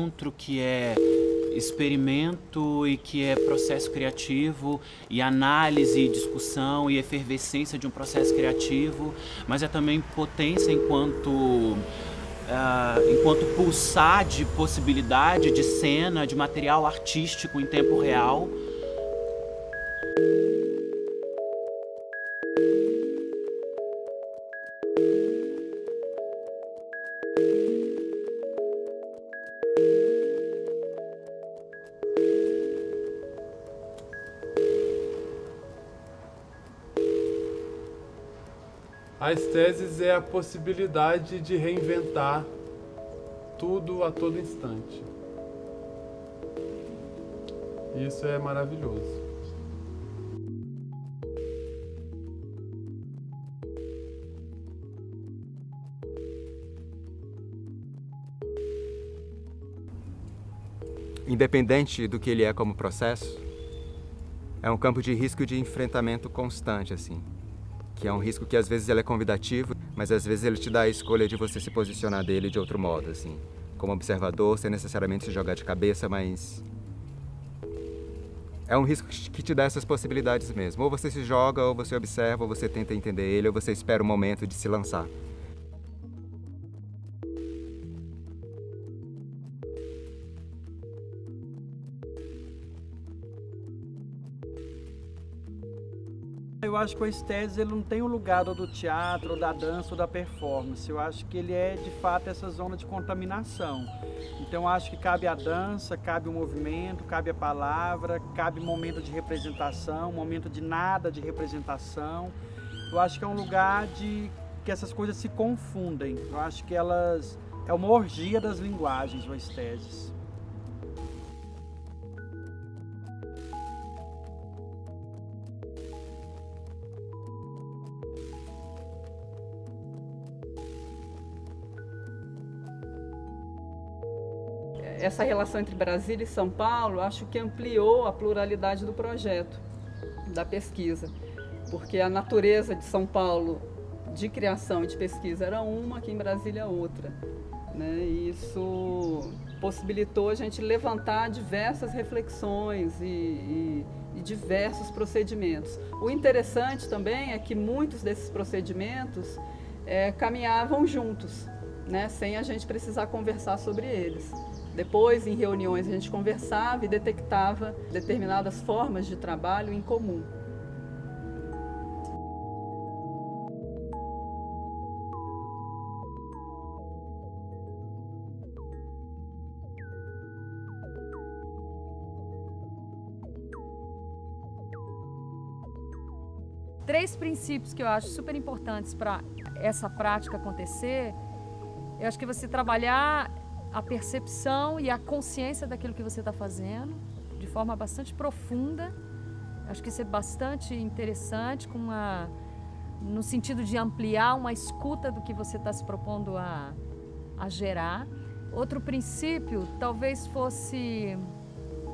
encontro, que é experimento e que é processo criativo e análise e discussão e efervescência de um processo criativo, mas é também potência enquanto pulsar de possibilidade, de cena, de material artístico em tempo real. A esteses é a possibilidade de reinventar tudo a todo instante. Isso é maravilhoso. Independente do que ele é como processo, é um campo de risco e de enfrentamento constante, assim. Que é um risco que às vezes ele é convidativo, mas às vezes ele te dá a escolha de você se posicionar dele de outro modo, assim. Como observador, sem necessariamente se jogar de cabeça, mas... é um risco que te dá essas possibilidades mesmo. Ou você se joga, ou você observa, ou você tenta entender ele, ou você espera o momento de se lançar. Eu acho que o esteses ele não tem um lugar ou do teatro, ou da dança, ou da performance. Eu acho que ele é, de fato, essa zona de contaminação. Então, eu acho que cabe a dança, cabe o movimento, cabe a palavra, cabe momento de representação, momento de nada de representação. Eu acho que é um lugar de que essas coisas se confundem. Eu acho que elas... é uma orgia das linguagens, o esteses. Essa relação entre Brasília e São Paulo, acho que ampliou a pluralidade do projeto, da pesquisa, porque a natureza de São Paulo de criação e de pesquisa era uma, aqui em Brasília outra, né? E isso possibilitou a gente levantar diversas reflexões e diversos procedimentos. O interessante também é que muitos desses procedimentos caminhavam juntos, né? Sem a gente precisar conversar sobre eles. Depois, em reuniões, a gente conversava e detectava determinadas formas de trabalho em comum. Três princípios que eu acho super importantes para essa prática acontecer. Eu acho que você trabalhar a percepção e a consciência daquilo que você está fazendo de forma bastante profunda. Acho que isso é bastante interessante, no sentido de ampliar uma escuta do que você está se propondo a gerar. Outro princípio talvez fosse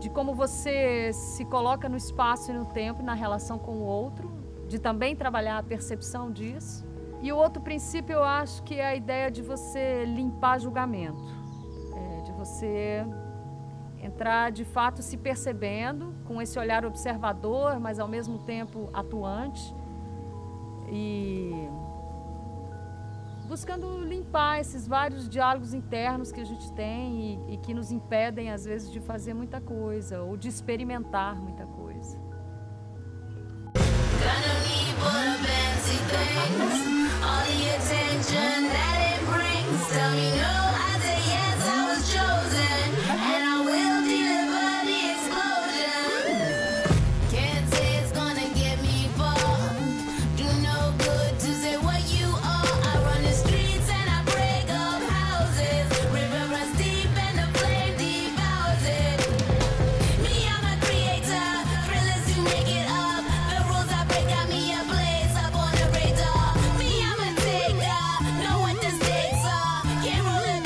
de como você se coloca no espaço e no tempo, na relação com o outro, de também trabalhar a percepção disso. E o outro princípio eu acho que é a ideia de você limpar julgamento. De você entrar de fato se percebendo com esse olhar observador, mas ao mesmo tempo atuante e buscando limpar esses vários diálogos internos que a gente tem e que nos impedem às vezes de fazer muita coisa ou de experimentar muita coisa. Can't roll it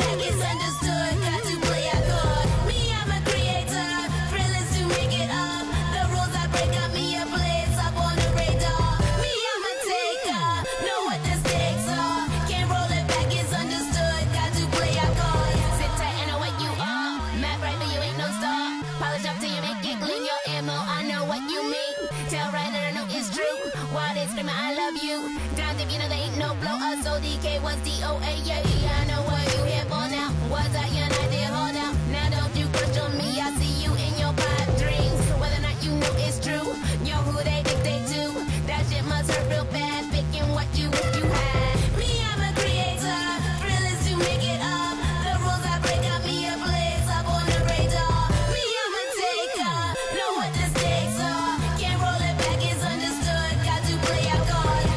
DK was DOA, yeah, I know what you here for now. Was I your night there, hold out? Now don't you crush on me, I see you in your pipe dreams. Whether or not you know it's true, yo, who they dictate to. That shit must hurt real bad, picking what you wish you had. Me, I'm a creator, thrill is to make it up. The rules I break got me a blaze up on the radar. Me, I'm a taker, know what the stakes are. Can't roll it back, it's understood, got to play our cards.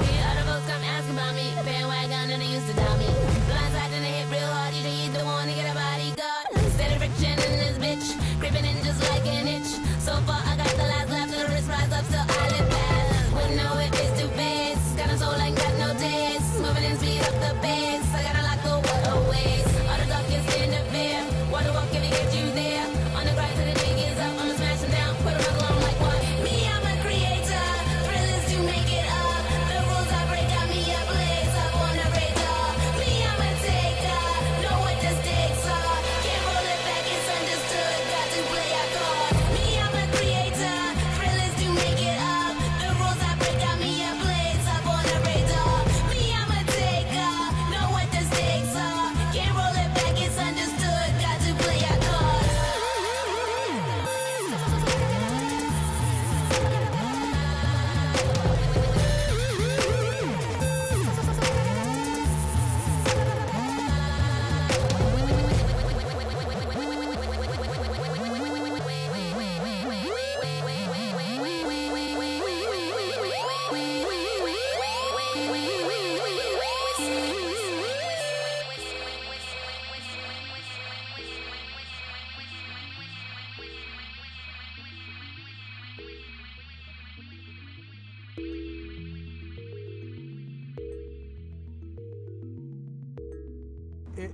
The other folks come asking about me, bandwagon and they used to doubt me. Blindside and they hit real hard, you think you don't want to get a bodyguard. Steady friction in this bitch, creeping in just like an itch. So far I got the last laugh, the wrist rise up, so I live fast. When no it is too fast, got a soul ain't got no taste. Moving and speed up the pace, I gotta lock the water ways. All the dark is in the fear, water walk if it get you there. On the grind till the jig is up, I'ma smash them down, put them along like what? Me, I'm a creator, thrill is to make it up. The rules I break got me a blaze up on the radar. Me, I'm a taker, know what the stakes are. Can't roll it back, it's understood, got to play our cards. Me, I'm a creator, thrill is to make it up. The rules I break got me a blaze up on the radar. Me, I'm a taker, know what the stakes are. Can't roll it back, it's understood, got to play our cards.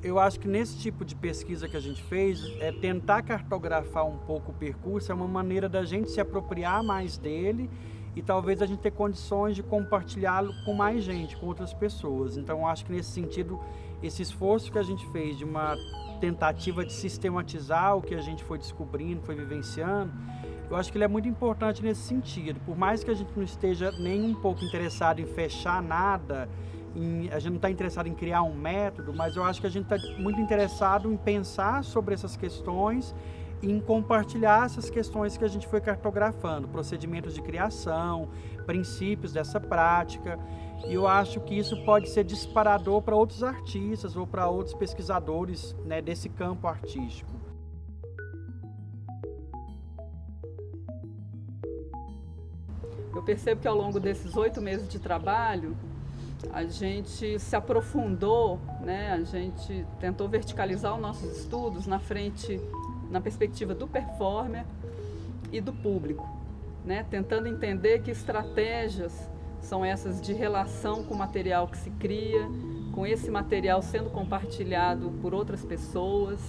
Eu acho que nesse tipo de pesquisa que a gente fez, tentar cartografar um pouco o percurso é uma maneira da gente se apropriar mais dele e talvez a gente ter condições de compartilhá-lo com mais gente, com outras pessoas. Então, eu acho que nesse sentido, esse esforço que a gente fez de uma tentativa de sistematizar o que a gente foi descobrindo, foi vivenciando, eu acho que ele é muito importante nesse sentido. Por mais que a gente não esteja nem um pouco interessado em fechar nada, a gente não está interessado em criar um método, mas eu acho que a gente está muito interessado em pensar sobre essas questões e em compartilhar essas questões que a gente foi cartografando, procedimentos de criação, princípios dessa prática. E eu acho que isso pode ser disparador para outros artistas ou para outros pesquisadores, né, desse campo artístico. Eu percebo que ao longo desses 8 meses de trabalho, a gente se aprofundou, né? A gente tentou verticalizar os nossos estudos na perspectiva do performer e do público, né? Tentando entender que estratégias são essas de relação com o material que se cria, com esse material sendo compartilhado por outras pessoas,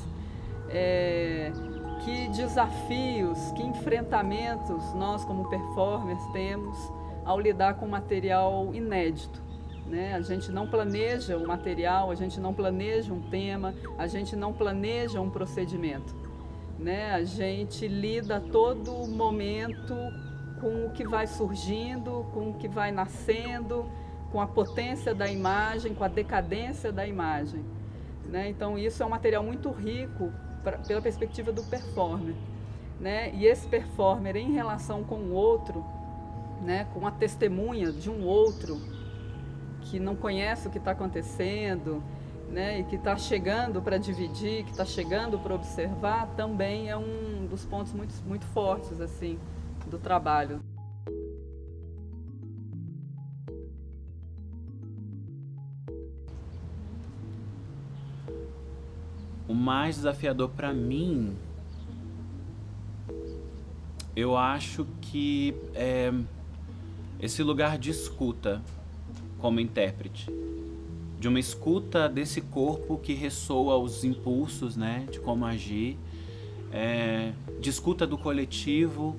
que desafios, que enfrentamentos nós como performers temos ao lidar com material inédito. Né? A gente não planeja o material, a gente não planeja um tema, a gente não planeja um procedimento. Né? A gente lida a todo momento com o que vai surgindo, com o que vai nascendo, com a potência da imagem, com a decadência da imagem. Né? Então isso é um material muito rico pela perspectiva do performer. Né? E esse performer em relação com o outro, né? Com a testemunha de um outro, que não conhece o que está acontecendo, né, e que está chegando para dividir, que está chegando para observar, também é um dos pontos muito, muito fortes assim, do trabalho. O mais desafiador para mim, eu acho que é esse lugar de escuta como intérprete, de uma escuta desse corpo que ressoa os impulsos, né, de como agir, de escuta do coletivo,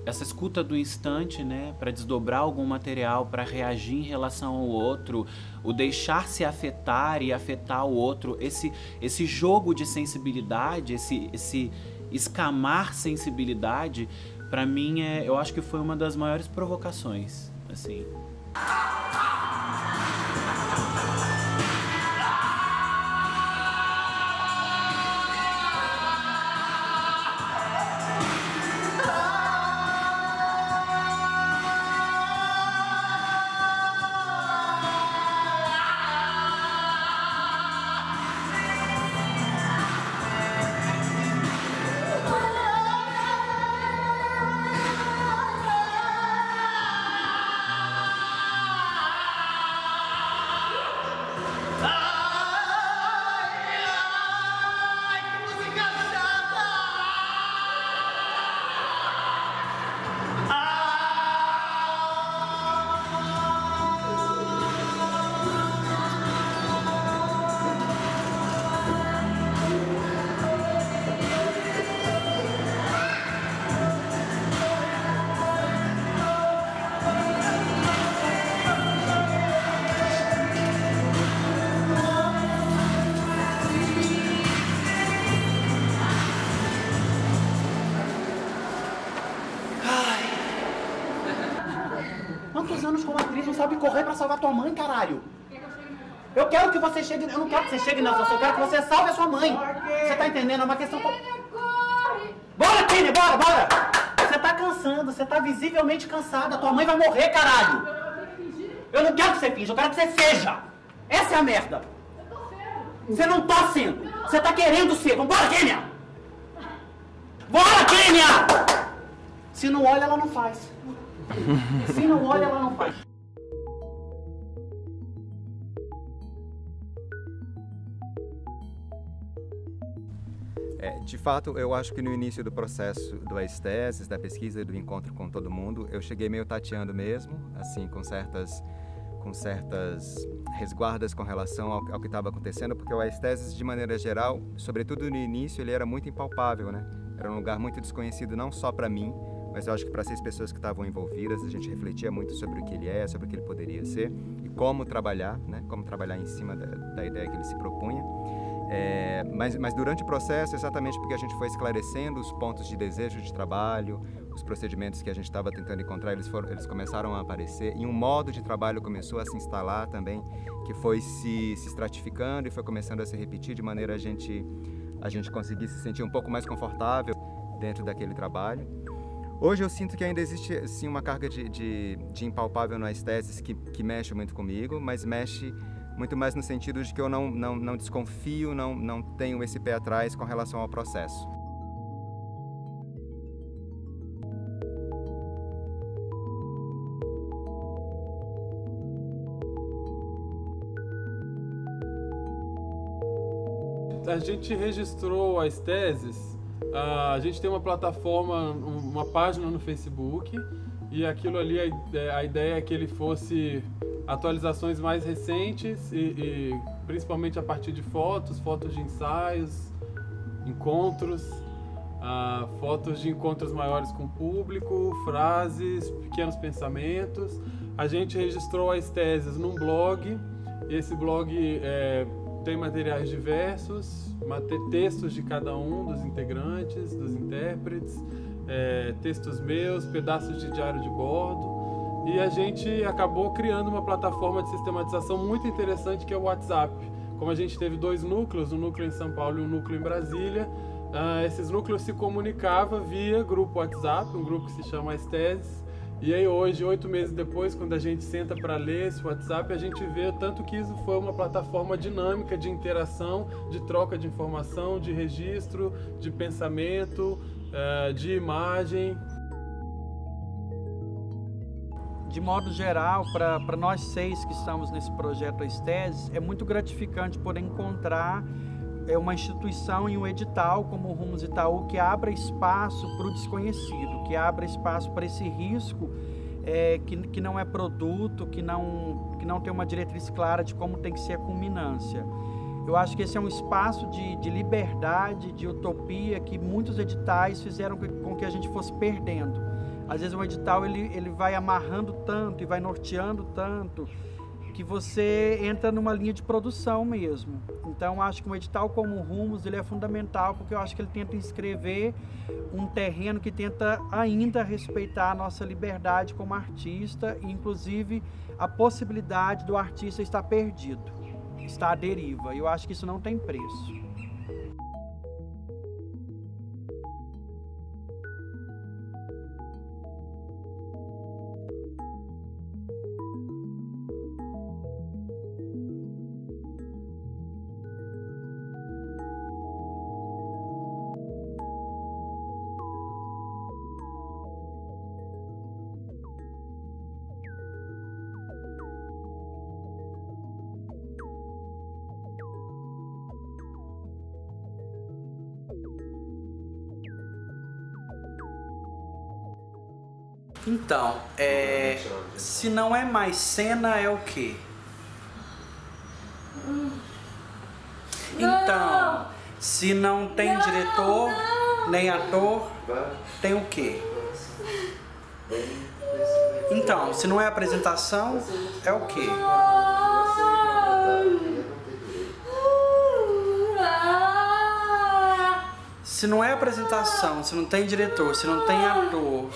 essa escuta do instante, né, para desdobrar algum material, para reagir em relação ao outro, o deixar-se afetar e afetar o outro, esse jogo de sensibilidade, escamar sensibilidade, para mim, eu acho que foi uma das maiores provocações, assim. Quantos anos como atriz não sabe correr pra salvar tua mãe, caralho? Eu quero que você chegue... Eu não quero que você chegue nessa, eu quero que você salve a sua mãe. Você tá entendendo? É uma questão... Bora, Kênia, bora, bora! Você tá cansando, você tá visivelmente cansada. Tua mãe vai morrer, caralho! Eu não quero que você finja, eu quero que você seja! Essa é a merda! Você não tá sendo! Você tá querendo ser! Vambora, Kênia! Bora, Kênia! Se não olha, ela não faz. Se não olha, ela não faz. De fato, eu acho que no início do processo do Aesthesis, da pesquisa e do encontro com todo mundo, eu cheguei meio tateando mesmo, assim, com certas resguardas com relação ao que estava acontecendo, porque o Aesthesis, de maneira geral, sobretudo no início, ele era muito impalpável, né? Era um lugar muito desconhecido, não só para mim, mas eu acho que para 6 pessoas que estavam envolvidas, a gente refletia muito sobre o que ele é, sobre o que ele poderia ser e como trabalhar, né? Como trabalhar em cima da ideia que ele se propunha. Mas durante o processo, exatamente porque a gente foi esclarecendo os pontos de desejo de trabalho, os procedimentos que a gente estava tentando encontrar, eles começaram a aparecer e um modo de trabalho começou a se instalar também, que foi se estratificando e foi começando a se repetir de maneira a gente conseguir se sentir um pouco mais confortável dentro daquele trabalho. Hoje eu sinto que ainda existe sim uma carga de impalpável no Aesthesis que mexe muito comigo, mas mexe muito mais no sentido de que eu não desconfio, não tenho esse pé atrás com relação ao processo. A gente registrou a Aesthesis, a gente tem uma plataforma, uma página no Facebook, e aquilo ali, a ideia é que ele fosse atualizações mais recentes e principalmente a partir de fotos de ensaios, encontros, fotos de encontros maiores com o público, frases, pequenos pensamentos. A gente registrou a Aesthesis num blog, e esse blog tem materiais diversos, textos de cada um dos integrantes, dos intérpretes, textos meus, pedaços de diário de bordo. E a gente acabou criando uma plataforma de sistematização muito interessante, que é o WhatsApp. Como a gente teve 2 núcleos, um núcleo em São Paulo e um núcleo em Brasília, esses núcleos se comunicavam via grupo WhatsApp, um grupo que se chama Aesthesis. E aí hoje, 8 meses depois, quando a gente senta para ler esse WhatsApp, a gente vê o tanto que isso foi uma plataforma dinâmica de interação, de troca de informação, de registro, de pensamento, de imagem. De modo geral, para nós 6 que estamos nesse projeto Aesthesis, é muito gratificante poder encontrar uma instituição e um edital como o Rumos Itaú que abra espaço para o desconhecido, que abra espaço para esse risco que não é produto, que não tem uma diretriz clara de como tem que ser a culminância. Eu acho que esse é um espaço de liberdade, de utopia, que muitos editais fizeram com que a gente fosse perdendo. Às vezes um edital ele vai amarrando tanto e vai norteando tanto que você entra numa linha de produção mesmo. Então, acho que um edital como o Rumos, ele é fundamental, porque eu acho que ele tenta inscrever um terreno que tenta ainda respeitar a nossa liberdade como artista, e inclusive a possibilidade do artista estar perdido, estar à deriva. Eu acho que isso não tem preço. Então, se não é mais cena, é o quê? Então, se não tem diretor, nem ator, tem o quê? Então, se não é apresentação, é o quê? Se não é apresentação, se não tem diretor, se não tem ator,